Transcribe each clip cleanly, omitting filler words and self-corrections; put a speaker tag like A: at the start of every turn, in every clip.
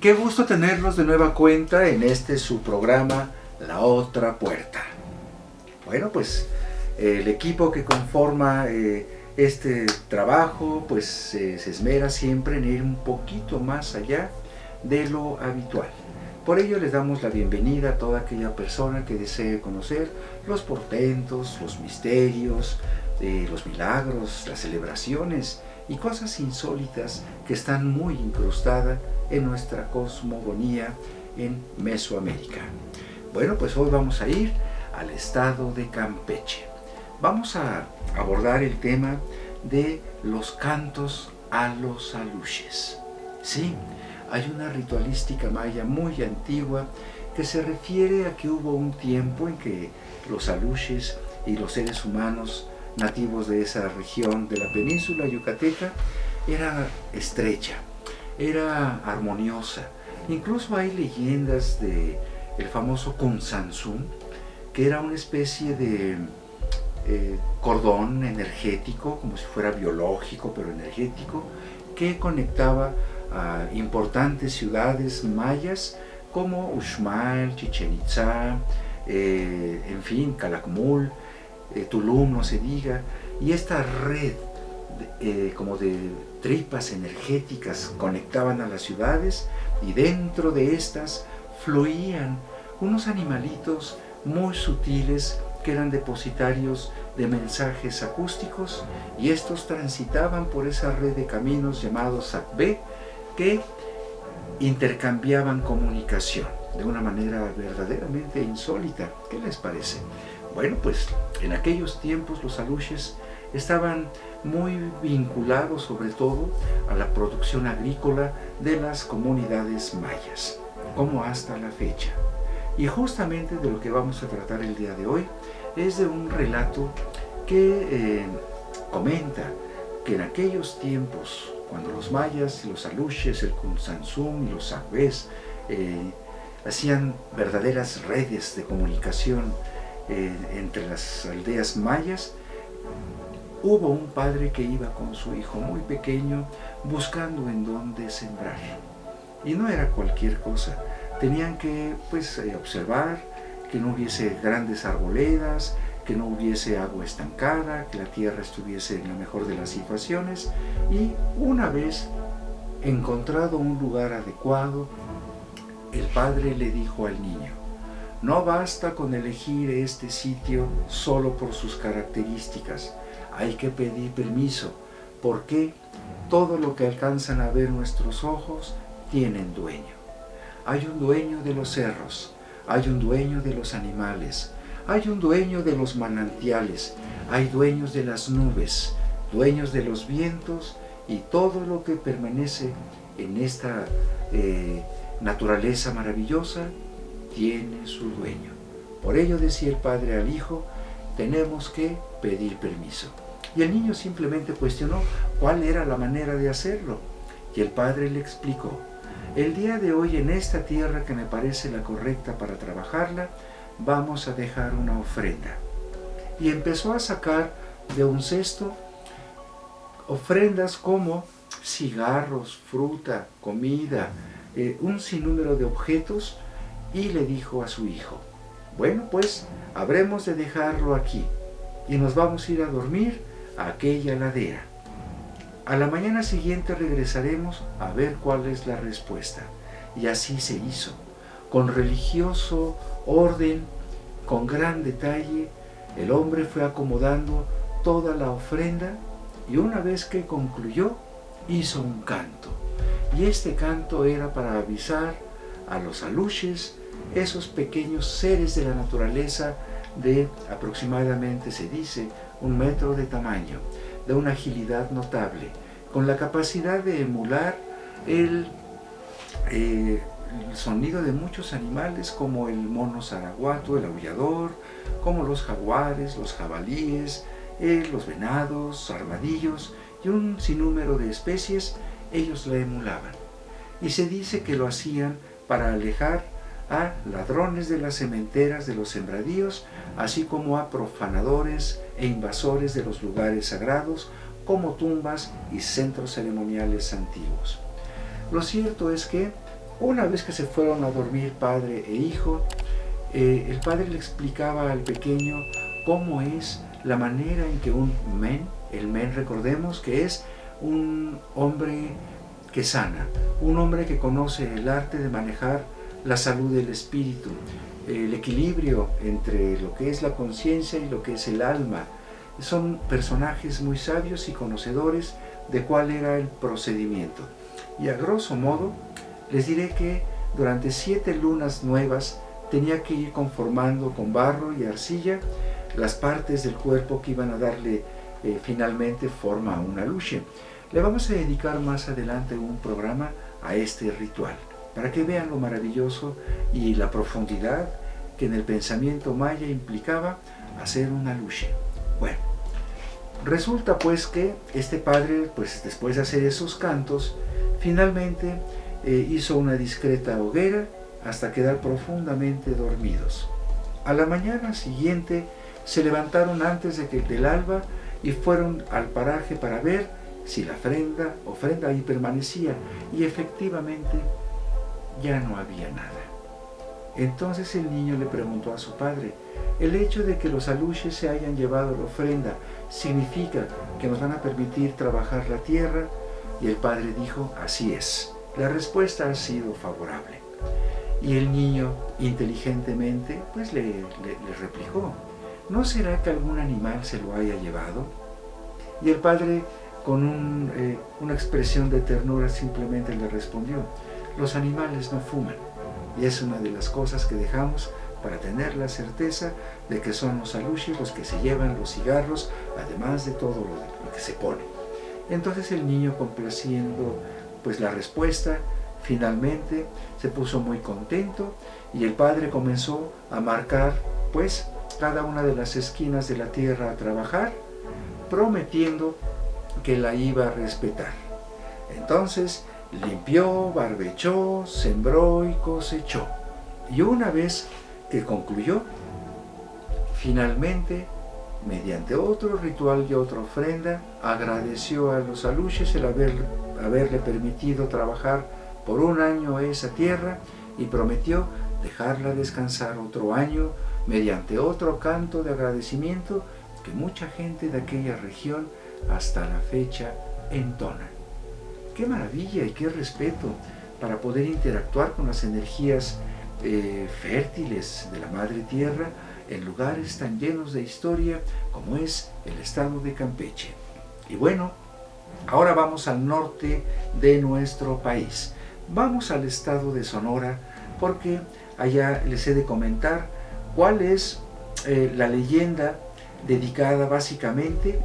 A: Qué gusto tenerlos de nueva cuenta en su programa La Otra Puerta. Bueno, pues el equipo que conforma este trabajo pues se esmera siempre en ir un poquito más allá de lo habitual. Por ello les damos la bienvenida a toda aquella persona que desee conocer los portentos, los misterios, los milagros, las celebraciones y cosas insólitas que están muy incrustadas en nuestra cosmogonía en Mesoamérica. Bueno, pues hoy vamos a ir al estado de Campeche. Vamos a abordar el tema de los cantos a los aluches. Sí, hay una ritualística maya muy antigua que se refiere a que hubo un tiempo en que los aluches y los seres humanos nativos de esa región de la península yucateca era estrecha, era armoniosa. Incluso hay leyendas de el famoso Kunsansum, que era una especie de cordón energético, como si fuera biológico pero energético, que conectaba a importantes ciudades mayas como Uxmal, Chichén Itzá, en fin, Calakmul, Tulum, no se diga, y esta red como de tripas energéticas conectaban a las ciudades, y dentro de estas fluían unos animalitos muy sutiles que eran depositarios de mensajes acústicos, y estos transitaban por esa red de caminos llamados Sacbé, que intercambiaban comunicación de una manera verdaderamente insólita. ¿Qué les parece? Bueno, pues en aquellos tiempos los aluches estaban muy vinculados sobre todo a la producción agrícola de las comunidades mayas, como hasta la fecha. Y justamente de lo que vamos a tratar el día de hoy es de un relato que comenta que en aquellos tiempos, cuando los mayas y los aluches, el Kunsansum y los Sacbés hacían verdaderas redes de comunicación entre las aldeas mayas, hubo un padre que iba con su hijo muy pequeño buscando en dónde sembrar. Y no era cualquier cosa, tenían que observar que no hubiese grandes arboledas, que no hubiese agua estancada, que la tierra estuviese en la mejor de las situaciones, y una vez encontrado un lugar adecuado, el padre le dijo al niño: no basta con elegir este sitio solo por sus características, hay que pedir permiso, porque todo lo que alcanzan a ver nuestros ojos tienen dueño. Hay un dueño de los cerros, hay un dueño de los animales, hay un dueño de los manantiales, hay dueños de las nubes, dueños de los vientos, y todo lo que permanece en esta naturaleza maravillosa tiene su dueño. Por ello, decía el padre al hijo, tenemos que pedir permiso. Y el niño simplemente cuestionó cuál era la manera de hacerlo. Y el padre le explicó: el día de hoy, en esta tierra que me parece la correcta para trabajarla, vamos a dejar una ofrenda. Y empezó a sacar de un cesto ofrendas como cigarros, fruta, comida, un sinnúmero de objetos, y le dijo a su hijo: bueno, pues habremos de dejarlo aquí y nos vamos a ir a dormir a aquella ladera. A la mañana siguiente regresaremos a ver cuál es la respuesta. Y así se hizo, con religioso orden, con gran detalle. El hombre fue acomodando toda la ofrenda, y una vez que concluyó, hizo un canto. Y este canto era para avisar a los aluches, esos pequeños seres de la naturaleza de aproximadamente, se dice, 1 metro de tamaño, de una agilidad notable, con la capacidad de emular el sonido de muchos animales, como el mono zaraguato, el aullador, como los jaguares, los jabalíes, los venados, armadillos y un sinnúmero de especies. Ellos la emulaban, y se dice que lo hacían para alejar a ladrones de las sementeras de los sembradíos, así como a profanadores e invasores de los lugares sagrados, como tumbas y centros ceremoniales antiguos. Lo cierto es que Una vez que se fueron a dormir padre e hijo, el padre le explicaba al pequeño cómo es la manera en que un men, el men recordemos que es un hombre que sana, un hombre que conoce el arte de manejar la salud del espíritu, el equilibrio entre lo que es la conciencia y lo que es el alma. Son personajes muy sabios y conocedores de cuál era el procedimiento. Y a grosso modo, les diré que durante 7 lunas nuevas tenía que ir conformando con barro y arcilla las partes del cuerpo que iban a darle finalmente forma a una luche. Le vamos a dedicar más adelante un programa a este ritual, para que vean lo maravilloso y la profundidad que en el pensamiento maya implicaba hacer una luche. Bueno, resulta pues que este padre, pues después de hacer esos cantos, finalmente hizo una discreta hoguera hasta quedar profundamente dormidos. A la mañana siguiente se levantaron antes del alba y fueron al paraje para ver si la ofrenda ahí permanecía, y efectivamente ya no había nada. Entonces el niño le preguntó a su padre: ¿el hecho de que los aluches se hayan llevado la ofrenda significa que nos van a permitir trabajar la tierra? Y el padre dijo: así es, la respuesta ha sido favorable. Y el niño inteligentemente pues le replicó: ¿no será que algún animal se lo haya llevado? Y el padre, con una expresión de ternura, simplemente le respondió: los animales no fuman, y es una de las cosas que dejamos para tener la certeza de que son los aluches los que se llevan los cigarros, además de todo lo que se pone. Entonces el niño, complaciendo pues la respuesta, finalmente se puso muy contento, y el padre comenzó a marcar pues cada una de las esquinas de la tierra a trabajar, prometiendo que la iba a respetar. Entonces limpió, barbechó, sembró y cosechó. Y una vez que concluyó, finalmente, mediante otro ritual y otra ofrenda, agradeció a los aluches el haberle permitido trabajar por 1 año esa tierra, y prometió dejarla descansar otro año mediante otro canto de agradecimiento que mucha gente de aquella región hasta la fecha entona. ¡Qué maravilla y qué respeto para poder interactuar con las energías fértiles de la Madre Tierra en lugares tan llenos de historia como es el estado de Campeche! Y bueno, ahora vamos al norte de nuestro país. Vamos al estado de Sonora, porque allá les he de comentar cuál es la leyenda dedicada básicamente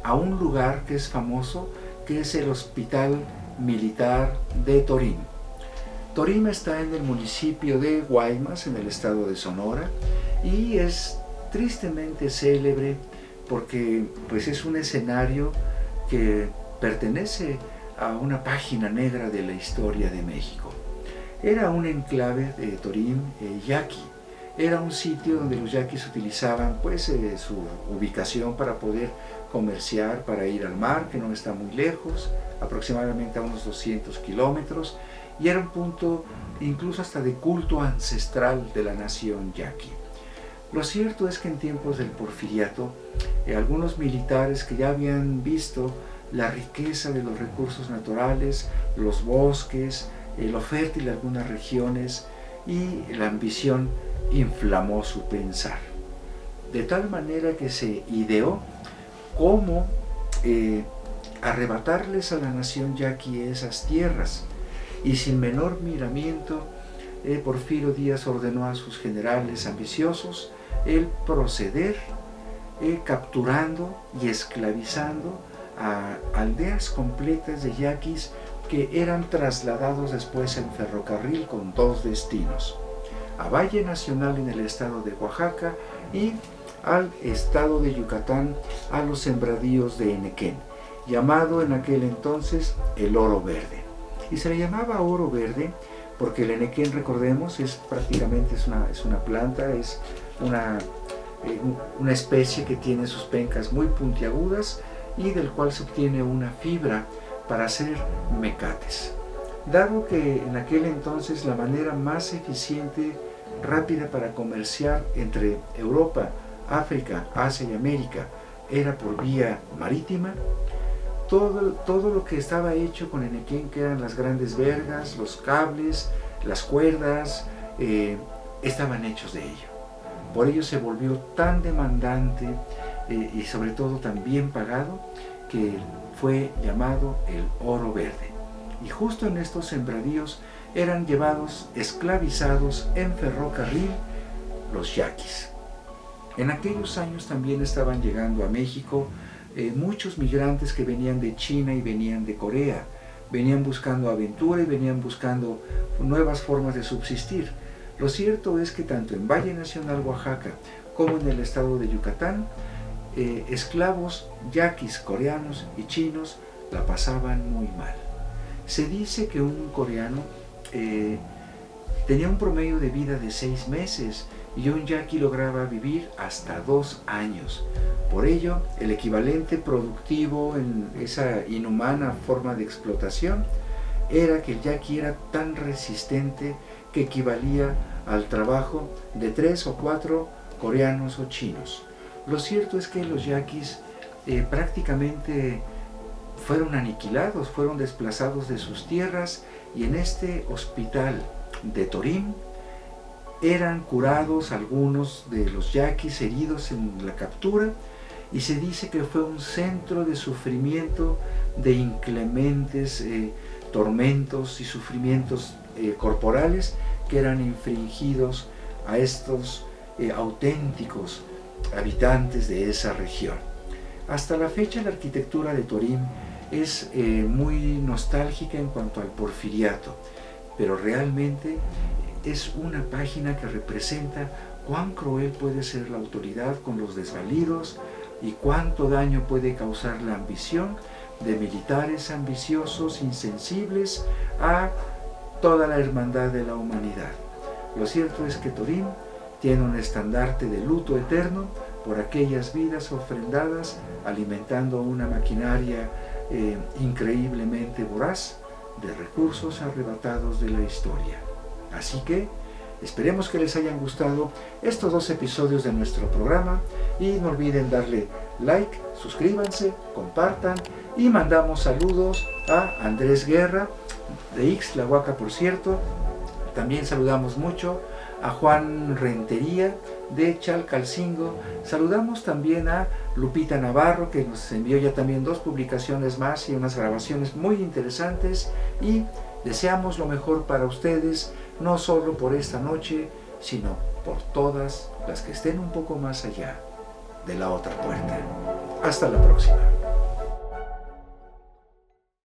A: a un lugar que es famoso, que es el Hospital Militar de Torín. Torín está en el municipio de Guaymas, en el estado de Sonora, y es tristemente célebre porque pues es un escenario que pertenece a una página negra de la historia de México. Era un enclave de Torín yaqui. Era un sitio donde los yaquis utilizaban pues su ubicación para poder comerciar, para ir al mar, que no está muy lejos, aproximadamente a unos 200 kilómetros, y era un punto incluso hasta de culto ancestral de la nación yaqui. Lo cierto es que en tiempos del Porfiriato, algunos militares que ya habían visto la riqueza de los recursos naturales, los bosques, lo fértil de algunas regiones, y la ambición inflamó su pensar, de tal manera que se ideó cómo arrebatarles a la nación yaqui esas tierras, y sin menor miramiento Porfirio Díaz ordenó a sus generales ambiciosos el proceder capturando y esclavizando a aldeas completas de yaquis que eran trasladados después en ferrocarril con 2 destinos: a Valle Nacional en el estado de Oaxaca y al estado de Yucatán, a los sembradíos de Enequén, llamado en aquel entonces el Oro Verde. Y se le llamaba Oro Verde porque el Enequén, recordemos, es una planta, es una especie que tiene sus pencas muy puntiagudas y del cual se obtiene una fibra para hacer mecates. dado que en aquel entonces la manera más eficiente, rápida para comerciar entre Europa, África, Asia y América era por vía marítima, todo lo que estaba hecho con Enequén, que eran las grandes vergas, los cables, las cuerdas, estaban hechos de ello. Por ello se volvió tan demandante y sobre todo tan bien pagado, que fue llamado el oro verde. Y justo en estos sembradíos eran llevados esclavizados en ferrocarril los yaquis. En aquellos años también estaban llegando a México muchos migrantes que venían de China y venían de Corea. Venían buscando aventura y venían buscando nuevas formas de subsistir. Lo cierto es que tanto en Valle Nacional, Oaxaca, como en el estado de Yucatán, esclavos yaquis coreanos y chinos la pasaban muy mal. Se dice que un coreano tenía un promedio de vida de 6 meses y un yaqui lograba vivir hasta 2 años. Por ello, el equivalente productivo en esa inhumana forma de explotación era que el yaqui era tan resistente que equivalía al trabajo de 3 o 4 coreanos o chinos. Lo cierto es que los yaquis prácticamente fueron aniquilados, fueron desplazados de sus tierras, y en este hospital de Torín eran curados algunos de los yaquis heridos en la captura, y se dice que fue un centro de sufrimiento, de inclementes tormentos y sufrimientos corporales que eran infligidos a estos auténticos habitantes de esa región. Hasta la fecha la arquitectura de Torín es muy nostálgica en cuanto al porfiriato, pero realmente es una página que representa cuán cruel puede ser la autoridad con los desvalidos y cuánto daño puede causar la ambición de militares ambiciosos, insensibles a toda la hermandad de la humanidad. Lo cierto es que Torín tiene un estandarte de luto eterno por aquellas vidas ofrendadas, alimentando una maquinaria increíblemente voraz de recursos arrebatados de la historia. Así que esperemos que les hayan gustado estos 2 episodios de nuestro programa, y no olviden darle like, suscríbanse, compartan, y mandamos saludos a Andrés Guerra de Ixtlahuaca, por cierto. También saludamos mucho a Juan Rentería de Chalcalcingo. Saludamos también a Lupita Navarro, que nos envió ya también 2 publicaciones más y unas grabaciones muy interesantes, y deseamos lo mejor para ustedes, no solo por esta noche, sino por todas las que estén un poco más allá de la otra puerta. Hasta la próxima.